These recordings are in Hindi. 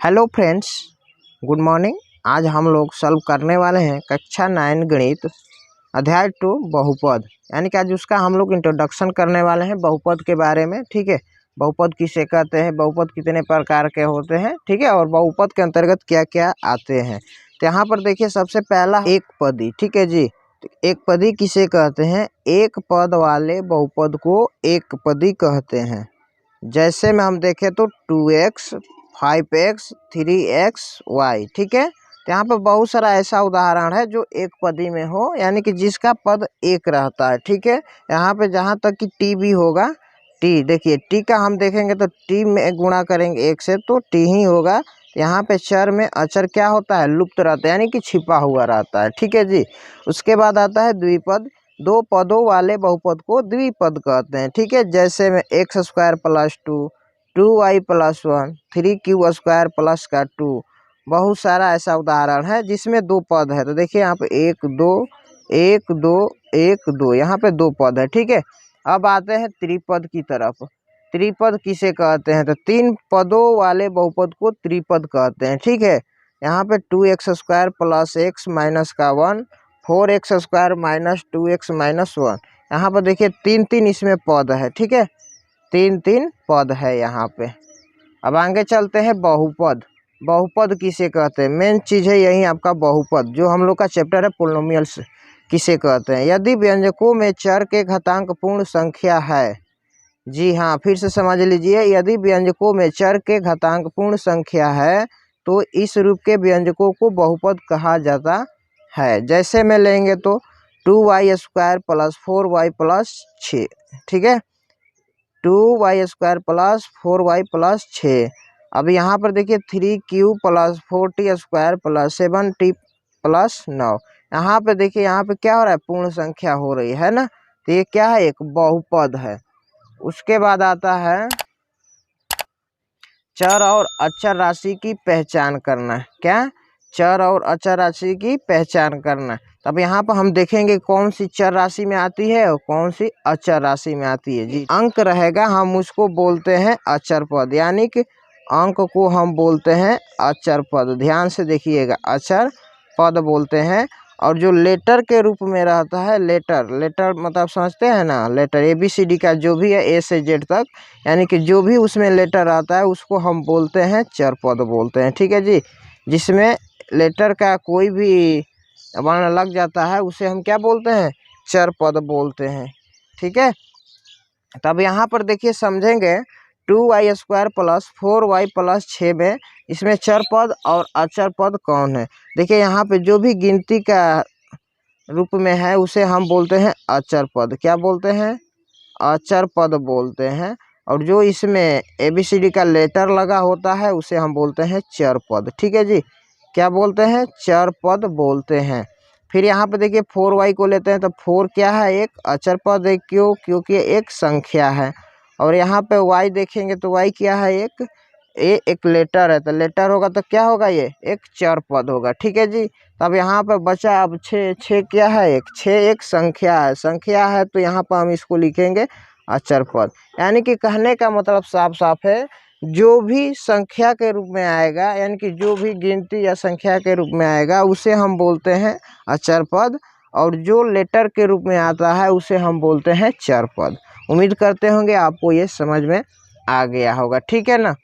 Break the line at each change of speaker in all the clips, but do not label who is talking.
Hello friends, good morning. आज हम लोग सॉल्व करने वाले हैं कक्षा 9 गणित अध्याय 2 बहुपद, यानी कि आज उसका हम लोग इंट्रोडक्शन करने वाले हैं बहुपद के बारे में। ठीक है, बहुपद किसे कहते हैं, बहुपद कितने प्रकार के होते हैं, ठीक है, और बहुपद के अंतर्गत क्या क्या आते हैं। तो यहाँ पर देखिए, सबसे पहला एक पदी। ठीक है जी, तो एक पदी किसे कहते हैं? एक पद वाले बहुपद को एक पदी कहते हैं। जैसे में हम देखें तो 2x 5x 3xy, ठीक है। तो यहाँ पर बहुत सारा ऐसा उदाहरण है जो एक पदी में हो, यानी कि जिसका पद एक रहता है। ठीक है, यहाँ पे जहाँ तक कि टी भी होगा, टी देखिए, टी का हम देखेंगे तो टी में गुणा करेंगे एक से तो टी ही होगा। यहाँ पे चर में अचर क्या होता है? लुप्त रहता है, यानी कि छिपा हुआ रहता है। ठीक है जी। उसके बाद आता है द्विपद। दो पदों वाले बहुपद को द्विपद कहते हैं। ठीक है, जैसे में x square plus 2y plus 1 3q square plus का 2। बहुत सारा ऐसा उदाहरण है जिसमें दो पद है। तो देखिए यहाँ पे 1 2 1 2 1 2, यहाँ पे दो पद है। ठीक है, अब आते हैं त्रिपद की तरफ। त्रिपद किसे कहते हैं? तो तीन पदों वाले बहुपद को त्रिपद कहते हैं। ठीक है, यहाँ पे 2x square plus x minus का 1 4x square minus 2x minus 1। यहाँ पर देखिए तीन तीन इसमें पद है। ठीक है, तीन तीन पद है यहाँ पे। अब आगे चलते हैं बहुपद। बहुपद किसे कहते हैं? मेन चीज़ है यही आपका बहुपद, जो हम लोग का चैप्टर है पोलिनोमियल्स किसे कहते हैं। यदि व्यंजकों में चर के घातांक पूर्ण संख्या है। जी हाँ, फिर से समझ लीजिए, यदि व्यंजकों में चर के घातांक पूर्ण संख्या है तो इस रूप के व्यंजकों को बहुपद कहा जाता है। जैसे में लेंगे तो 2y square plus 4y plus 6। ठीक है, 2y square plus 4y plus 6। अब यहाँ पर देखिए 3q plus 4t square plus 7t plus 9। यहाँ पे देखिए, यहाँ पे क्या हो रहा है? पूर्ण संख्या हो रही है ना। तो ये क्या है? एक बहुपद है। उसके बाद आता है चर और अचर राशि की पहचान करना। क्या? चर और अचर राशि की पहचान करना। तब यहाँ पर हम देखेंगे कौन सी चर राशि में आती है और कौन सी अचर राशि में आती है। जी, अंक रहेगा, हम उसको बोलते हैं अचर पद, यानी कि अंक को हम बोलते हैं अचर पद। ध्यान से देखिएगा, अचर पद बोलते हैं। और जो लेटर के रूप में रहता है, लेटर मतलब समझते हैं ना, लेटर ABCD का जो भी है A से Z तक, यानी कि जो भी उसमें लेटर आता है उसको हम बोलते हैं चर पद बोलते हैं। ठीक है जी, जिसमें लेटर का कोई भी वर्ण लग जाता है उसे हम क्या बोलते हैं? चर पद बोलते हैं। ठीक है, तब यहाँ पर देखिए समझेंगे 2y square plus 4y plus 6 में इसमें चर पद और अचर पद कौन है? देखिए यहाँ पे जो भी गिनती का रूप में है उसे हम बोलते हैं अचर पद। क्या बोलते हैं? अचर पद बोलते हैं। और जो इसमें ABCD का लेटर लगा होता है उसे हम बोलते हैं चर पद। ठीक है जी, क्या बोलते हैं? चर पद बोलते हैं। फिर यहाँ पे देखिए 4y को लेते हैं तो 4 क्या है? एक अचर पद है। क्यों? क्योंकि एक संख्या है। और यहाँ पे y देखेंगे तो y क्या है? एक लेटर है, तो लेटर होगा तो क्या होगा? ये एक चर पद होगा। ठीक है जी, तब यहाँ पे बचा अब 6 क्या है? एक 6 एक संख्या है तो यहाँ पर हम इसको लिखेंगे अचर पद। यानी कि कहने का मतलब साफ साफ है, जो भी संख्या के रूप में आएगा, यानी कि जो भी गिनती या संख्या के रूप में आएगा उसे हम बोलते हैं अचर पद, और जो लेटर के रूप में आता है उसे हम बोलते हैं चर पद। उम्मीद करते होंगे आपको ये समझ में आ गया होगा। ठीक है ना।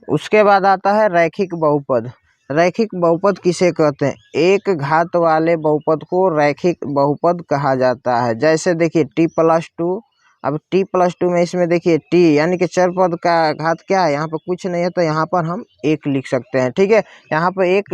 उसके बाद आता है रैखिक बहुपद। रैखिक बहुपद किसे कहते हैं? एक घात वाले बहुपद को रैखिक बहुपद कहा जाता है। जैसे देखिए t+2। अब t+2 में इसमें देखिए t यानी कि चर पद का घात क्या है? यहाँ पर कुछ नहीं है तो यहाँ पर हम 1 लिख सकते हैं। ठीक है, यहाँ पर 1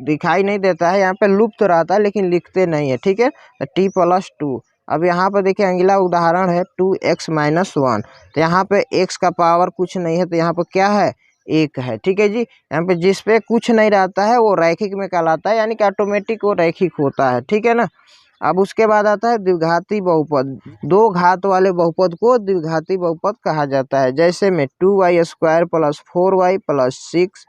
दिखाई नहीं देता है, यहाँ पे लुप्त रहता है लेकिन लिखते नहीं है। ठीक है, t+2। अब यहाँ पर देखिए अगला उदाहरण है 2x माइनस 1। तो यहाँ पे x का पावर कुछ नहीं है तो यहाँ पर क्या है? 1 है। ठीक है जी, यहाँ पे जिस पे कुछ नहीं रहता है वो रैखिक में कहलाता है, यानी कि ऑटोमेटिक वो रैखिक होता है। ठीक है ना। अब उसके बाद आता है द्विघाती बहुपद। दो घात वाले बहुपद को द्विघाती बहुपद कहा जाता है। जैसे में 2y square plus 4y plus 6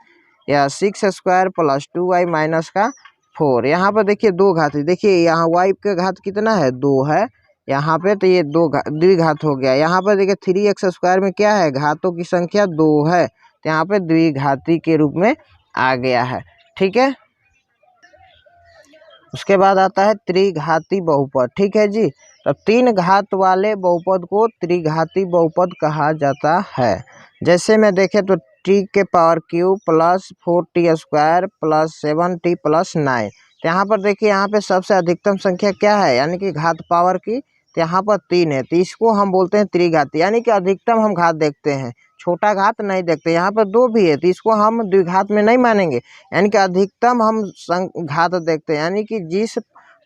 या 6 स्क्वायर प्लस 2y माइनस का 4। यहाँ पर देखिए दो घात, देखिए यहाँ y का घात कितना है? 2 है यहाँ पे, तो ये द्विघात हो गया। यहाँ पर देखिए 3x स्क्वायर में क्या है? घातों की संख्या 2 है, तो यहाँ पे द्विघाती के रूप में आ गया है। ठीक है, उसके बाद आता है त्रिघाती बहुपद। ठीक है जी, तो 3 घात वाले बहुपद को त्रिघाती बहुपद कहा जाता है। जैसे मैं देखे तो टी के power cube plus 4t² plus 7t plus 9। तो यहाँ पर देखिए, यहाँ पे सबसे अधिकतम संख्या क्या है, यानी कि घात पावर की, तो यहाँ पर 3 है, तो इसको हम बोलते हैं त्रिघाती, यानी कि अधिकतम हम घात देखते हैं, छोटा घात नहीं देखते। यहाँ पर 2 भी है, तो इसको हम द्विघात में नहीं मानेंगे, यानी कि अधिकतम हम घात देखते हैं, यानी कि जिस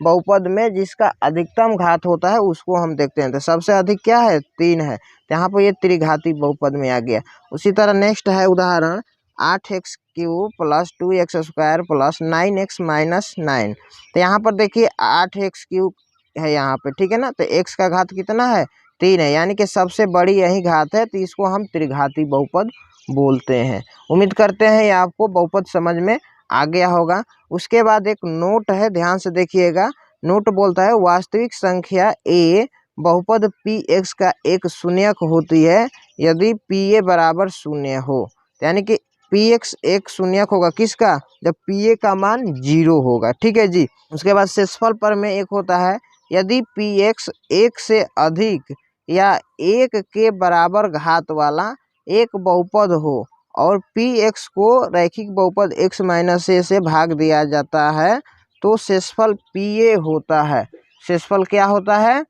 बहुपद में जिसका अधिकतम घात होता है उसको हम देखते हैं। तो सबसे अधिक क्या है, 3 है, तो यहाँ पर ये त्रिघाती बहुपद में आ गया। उसी तरह नेक्स्ट है उदाहरण 8x³ plus 2x² plus 9x minus 9। तो यहाँ पर देखिए 8x³ है यहाँ पे, ठीक है ना, तो x का घात कितना है, 3 है, यानी कि सबसे बड़ी यही घात है, तो इसको हम त्रिघाती बहुपद बोलते हैं। उम्मीद करते हैं ये आपको बहुपद समझ में आ गया होगा। उसके बाद एक नोट है, ध्यान से देखिएगा। नोट बोलता है वास्तविक संख्या a बहुपद px का एक शून्यक होती है यदि pa बराबर 0 हो, यानी कि px एक शून्यक होगा किसका, जब pa का मान 0 होगा। ठीक है जी। उसके बाद शेषफल पर में एक होता है यदि px 1 से अधिक या 1 के बराबर घात वाला एक बहुपद हो और px को रैखिक बहुपद x माइनस a से भाग दिया जाता है तो शेषफल pa होता है। शेषफल क्या होता है,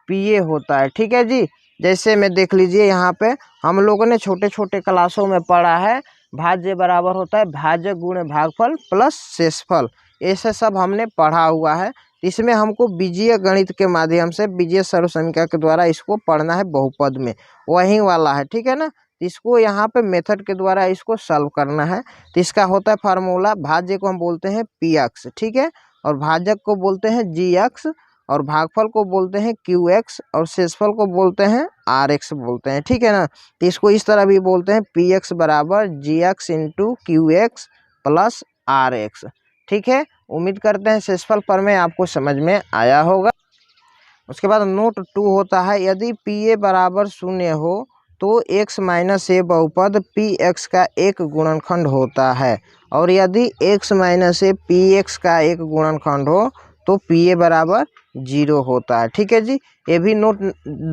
pa होता है। ठीक है जी। जैसे में देख लीजिए, यहाँ पे हम लोगों ने छोटे छोटे क्लासों में पढ़ा है भाज्य बराबर होता है भाज्य गुणे भागफल प्लस शेषफल, ऐसे सब हमने पढ़ा हुआ है। इसमें हमको बीजीय गणित के माध्यम से बीजीय सर्वसमीकरण के द्वारा इसको पढ़ना है बहुपद में, वही वाला है। ठीक है ना, इसको यहाँ पे मेथड के द्वारा इसको सॉल्व करना है। तो इसका होता है फार्मूला, भाज्य को हम बोलते हैं px, ठीक है, और भाजक को बोलते हैं gx, और भागफल को बोलते हैं qx, और शेषफल को बोलते हैं rx बोलते हैं। ठीक है ना, तो इसको इस तरह भी बोलते हैं px बराबर gx into qx plus rx। ठीक है, उम्मीद करते हैं शेषफल पर में आपको समझ में आया होगा। उसके बाद नोट 2 होता है यदि pa बराबर 0 हो तो x माइनस a बहुपद px का एक गुणनखंड होता है, और यदि x माइनस a px का एक गुणनखंड हो तो pa बराबर 0 होता है। ठीक है जी, ये भी नोट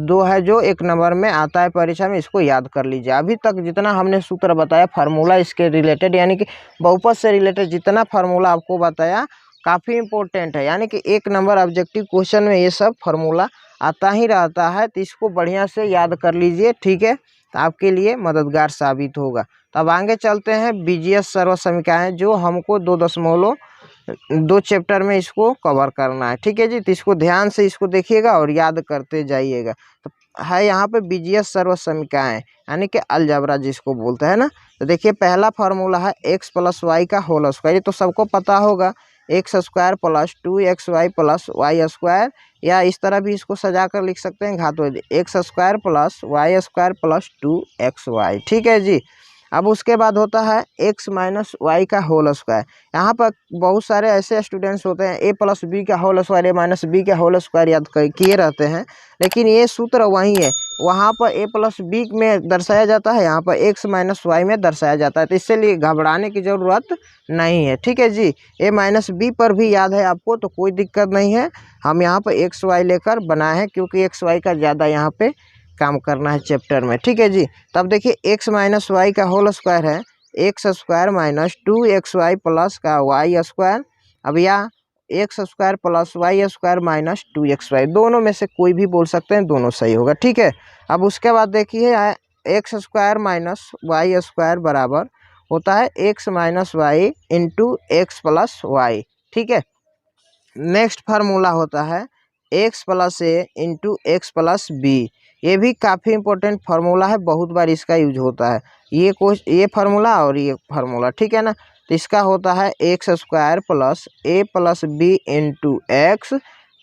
2 है जो 1 नंबर में आता है परीक्षा में, इसको याद कर लीजिए। अभी तक जितना हमने सूत्र बताया फार्मूला इसके रिलेटेड, यानी कि बहुपद से रिलेटेड जितना फार्मूला आपको बताया काफ़ी इंपॉर्टेंट है, यानी कि 1 नंबर ऑब्जेक्टिव क्वेश्चन में ये सब फार्मूला आता ही रहता है, तो इसको बढ़िया से याद कर लीजिए। ठीक है, तो आपके लिए मददगार साबित होगा। तो अब आगे चलते हैं बीजीय सर्वसमीकरण, जो हमको 2 चैप्टर में इसको कवर करना है। ठीक है जी, तो इसको ध्यान से इसको देखिएगा और याद करते जाइएगा। तो है यहाँ पे बीजीय सर्वसमीकरण, यानी कि अलजेब्रा जिसको बोलते हैं ना। तो देखिए पहला फार्मूला है x प्लस वाई का होल स्क्वायर, ये तो सबको पता होगा, x² plus 2xy plus y², या इस तरह भी इसको सजा कर लिख सकते हैं घातों x² plus y² plus 2xy। ठीक है जी। अब उसके बाद होता है x माइनस वाई का होल स्क्वायर। यहाँ पर बहुत सारे ऐसे स्टूडेंट्स होते हैं a प्लस बी का whole square, a minus B का होल स्क्वायर याद किए रहते हैं, लेकिन ये सूत्र वही है, वहाँ पर a प्लस बी में दर्शाया जाता है, यहाँ पर x माइनस वाई में दर्शाया जाता है, तो इसलिए घबराने की ज़रूरत नहीं है। ठीक है जी, a माइनस बी पर भी याद है आपको तो कोई दिक्कत नहीं है, हम यहाँ पर एक्स वाई लेकर बनाए हैं क्योंकि एक्स वाई का ज़्यादा यहाँ पे काम करना है चैप्टर में। ठीक है जी, तब देखिए x माइनस वाई का होल स्क्वायर है x² माइनस 2xy प्लस का y², अब या x² plus y² minus 2xy, दोनों में से कोई भी बोल सकते हैं, दोनों सही होगा। ठीक है, अब उसके बाद देखिए x² माइनस y² बराबर होता है x minus Y into x plus Y. ठीक है, नेक्स्ट फार्मूला होता है x plus A into x plus B, ये भी काफ़ी इंपॉर्टेंट फार्मूला है, बहुत बार इसका यूज होता है, ये फार्मूला और ये फार्मूला। ठीक है ना, तो इसका होता है x² plus A plus B into x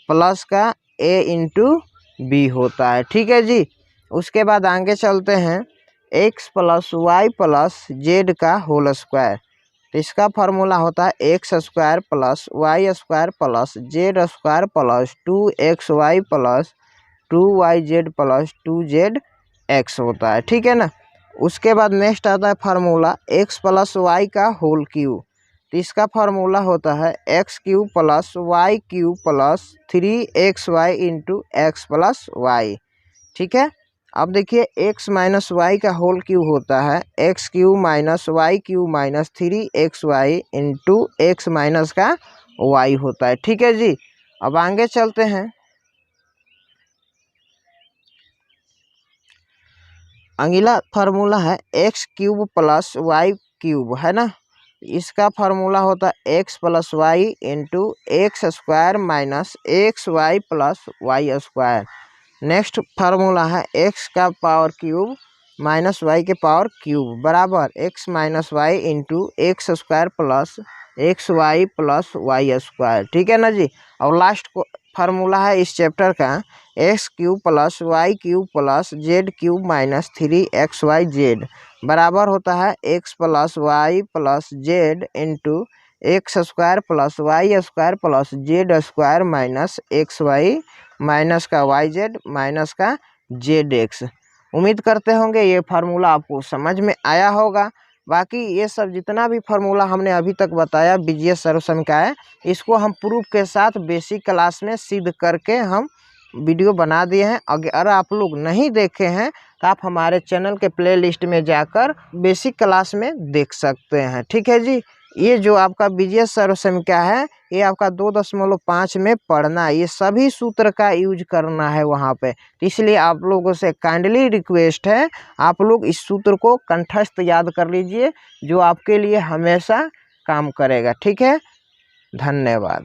plus का ए इंटू बी होता है। ठीक है जी, उसके बाद आगे चलते हैं x plus y plus z का होल स्क्वायर, तो इसका फार्मूला होता है x² plus y² plus z² plus 2xy plus 2yz plus 2zx होता है। ठीक है ना, उसके बाद नेक्स्ट आता है फार्मूला x प्लस वाई का होल क्यूब। तो इसका फार्मूला होता है x cube plus y cube plus 3xy into x plus Y. ठीक है, अब देखिए x माइनस वाई का होल क्यूब होता है x cube minus y cube minus 3xy into x minus का y होता है। ठीक है जी, अब आगे चलते हैं। अगला फार्मूला है x cube plus y cube, है ना। इसका फार्मूला होता है x plus y into x square minus x y plus y square. Next formula है एक्स का पावर क्यूब माइनस वाई के पावर क्यूब बराबर x minus Y into x square plus x y plus y square. ठीक है ना जी। और लास्ट फार्मूला है इस चैप्टर का x cube plus y cube plus z cube minus 3xyz बराबर होता है x plus y plus z into x square plus y square plus z square minus x y minus का वाई जेड माइनस का जेड एक्स। उम्मीद करते होंगे ये फार्मूला आपको समझ में आया होगा। बाकी ये सब जितना भी फार्मूला हमने अभी तक बताया बीजीएस सर्वसमीकरण है, इसको हम प्रूफ के साथ बेसिक क्लास में सिद्ध करके हम वीडियो बना दिए हैं। अगर आप लोग नहीं देखे हैं तो आप हमारे चैनल के प्लेलिस्ट में जाकर बेसिक क्लास में देख सकते हैं। ठीक है जी, ये जो आपका बीजीएस सर्वसमीकरण है ये आपका 2.5 में पढ़ना है, ये सभी सूत्र का यूज करना है वहाँ पे। इसलिए आप लोगों से काइंडली रिक्वेस्ट है आप लोग इस सूत्र को कंठस्थ याद कर लीजिए, जो आपके लिए हमेशा काम करेगा। ठीक है, धन्यवाद।